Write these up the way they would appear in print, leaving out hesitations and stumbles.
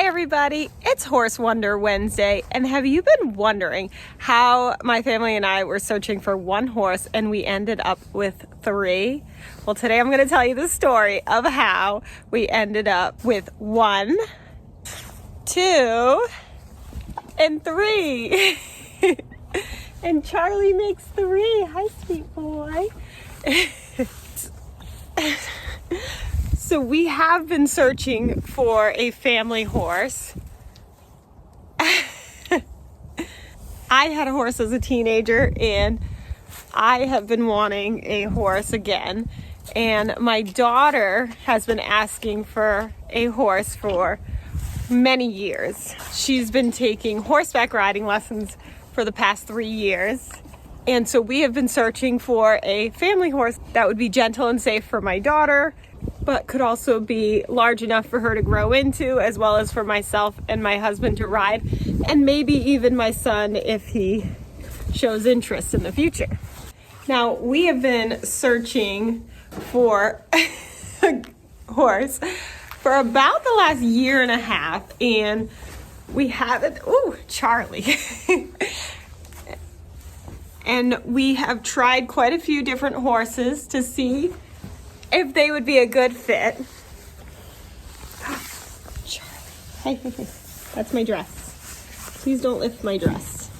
Hey everybody, it's Horse Wonder Wednesday, and have you been wondering how my family and I were searching for one horse and we ended up with 3? Well, today I'm going to tell you the story of how we ended up with 1, 2, and 3. And Charlie makes 3. Hi, sweet boy. So we have been searching for a family horse. I had a horse as a teenager, and I have been wanting a horse again. And my daughter has been asking for a horse for many years. She's been taking horseback riding lessons for the past 3 years. And so we have been searching for a family horse that would be gentle and safe for my daughter, but could also be large enough for her to grow into, as well as for myself and my husband to ride, and maybe even my son if he shows interest in the future. Now, we have been searching for a horse for about the last 1.5 years, and we haven't, Charlie. And we have tried quite a few different horses to see if they would be a good fit. Charlie, hey, that's my dress. Please don't lift my dress.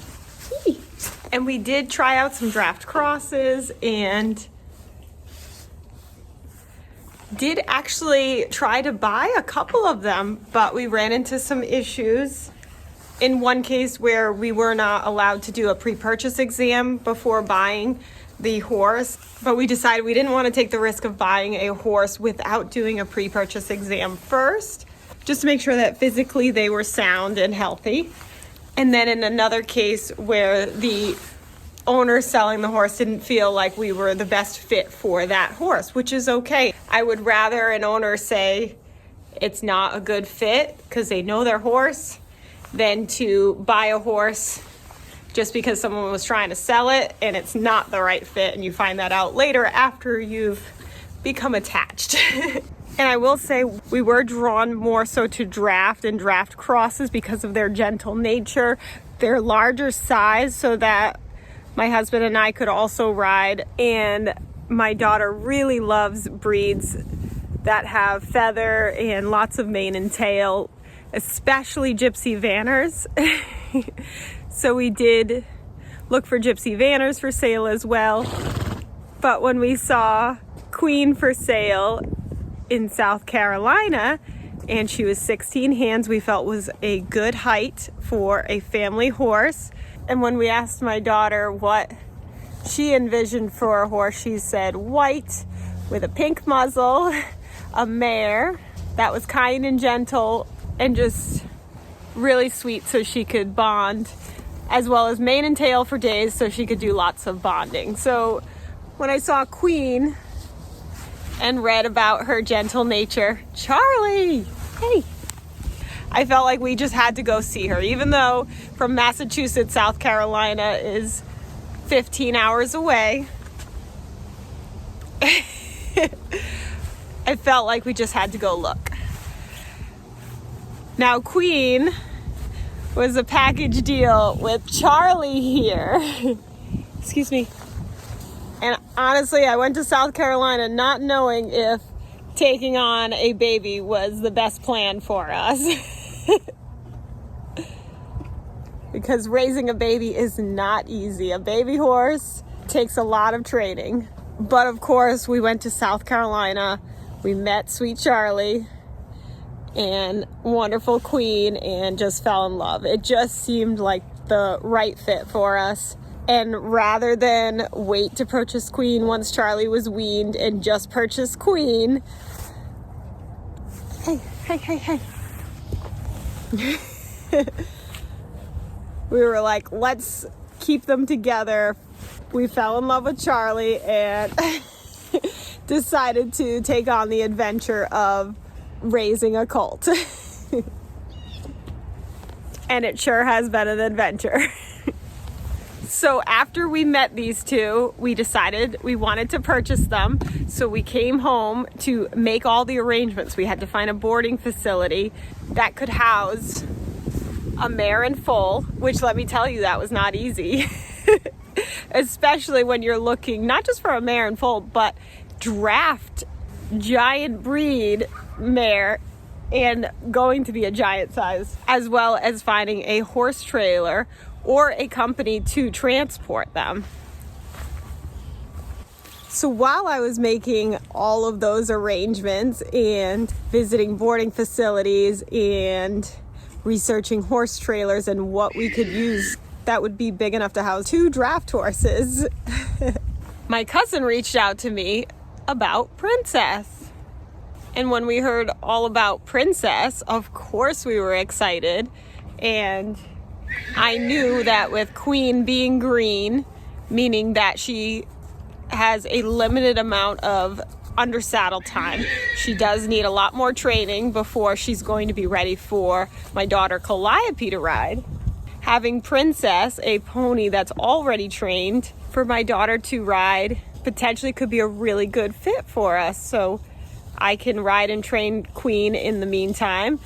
And we did try out some draft crosses and did actually try to buy a couple of them, but we ran into some issues. In one case where we were not allowed to do a pre-purchase exam before buying the horse, but we decided we didn't want to take the risk of buying a horse without doing a pre-purchase exam first, just to make sure that physically they were sound and healthy. And then in another case where the owner selling the horse didn't feel like we were the best fit for that horse, which is okay. I would rather an owner say it's not a good fit because they know their horse than to buy a horse just because someone was trying to sell it and it's not the right fit, and you find that out later after you've become attached. And I will say we were drawn more so to draft and draft crosses because of their gentle nature, their larger size, so that my husband and I could also ride. And my daughter really loves breeds that have feather and lots of mane and tail, especially Gypsy Vanners. So we did look for Gypsy Vanners for sale as well. But when we saw Queen for sale in South Carolina, and she was 16 hands, we felt was a good height for a family horse. And when we asked my daughter what she envisioned for a horse, she said white with a pink muzzle, a mare that was kind and gentle and just really sweet so she could bond, as well as mane and tail for days so she could do lots of bonding. So when I saw Queen and read about her gentle nature, Charlie, hey, I felt like we just had to go see her. Even though from Massachusetts, South Carolina is 15 hours away, I felt like we just had to go look. Now, Queen was a package deal with Charlie here. Excuse me. And honestly, I went to South Carolina not knowing if taking on a baby was the best plan for us. Because raising a baby is not easy. A baby horse takes a lot of training. But of course, we went to South Carolina. We met sweet Charlie and wonderful Queen and just fell in love. It just seemed like the right fit for us. And rather than wait to purchase Queen once Charlie was weaned and just purchase Queen, hey. We were like, let's keep them together. We fell in love with Charlie and decided to take on the adventure of raising a colt. And it sure has been an adventure. So after we met these two, we decided we wanted to purchase them. So we came home to make all the arrangements. We had to find a boarding facility. that could house a mare and foal, which let me tell you, that was not easy. Especially when you're looking not just for a mare and foal, but draft giant breed mare and going to be a giant size, as well as finding a horse trailer or a company to transport them. So while I was making all of those arrangements and visiting boarding facilities and researching horse trailers and what we could use that would be big enough to house 2 draft horses, my cousin reached out to me about Princess. And when we heard all about Princess, of course we were excited. And I knew that with Queen being green, meaning that she has a limited amount of under saddle time, she does need a lot more training before she's going to be ready for my daughter Calliope to ride. Having Princess, a pony that's already trained, for my daughter to ride potentially could be a really good fit for us. So I can ride and train Queen in the meantime.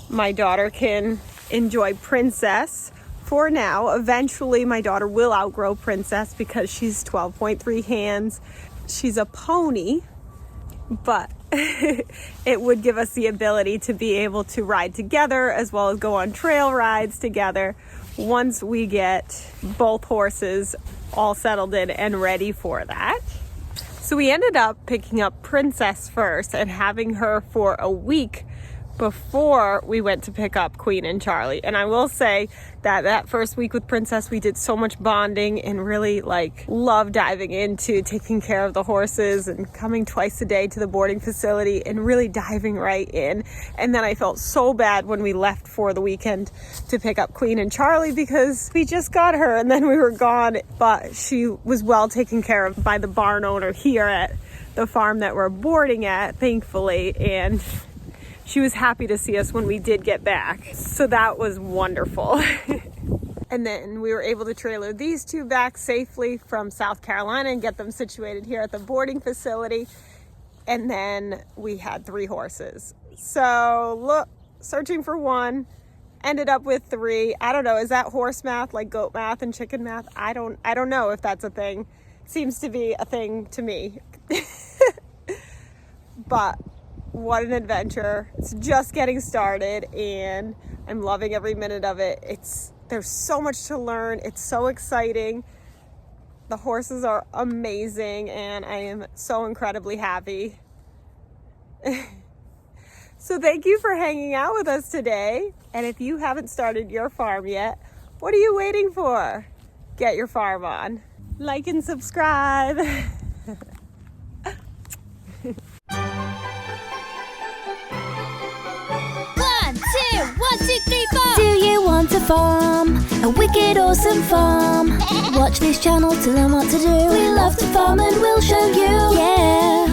My daughter can enjoy Princess for now. Eventually my daughter will outgrow Princess because she's 12.3 hands. She's a pony, but it would give us the ability to be able to ride together as well as go on trail rides together once we get both horses all settled in and ready for that. So we ended up picking up Princess first and having her for a week before we went to pick up Queen and Charlie. And I will say that first week with Princess, we did so much bonding and really love diving into taking care of the horses and coming twice a day to the boarding facility and really diving right in. And then I felt so bad when we left for the weekend to pick up Queen and Charlie because we just got her and then we were gone. But she was well taken care of by the barn owner here at the farm that we're boarding at, thankfully. And she was happy to see us when we did get back. So that was wonderful. And then we were able to trailer these 2 back safely from South Carolina and get them situated here at the boarding facility. And then we had 3 horses. So look, searching for 1, ended up with 3. I don't know, is that horse math, like goat math and chicken math? I don't know if that's a thing. Seems to be a thing to me. But what an adventure. It's just getting started and I'm loving every minute of it. There's so much to learn. It's so exciting. The horses are amazing and I am so incredibly happy. So thank you for hanging out with us today. And if you haven't started your farm yet, what are you waiting for? Get your farm on. Like and subscribe. 1, 2, 3, 4. Do you want a farm? A wicked awesome farm? Watch this channel to learn what to do. We love to farm and we'll show you. Yeah.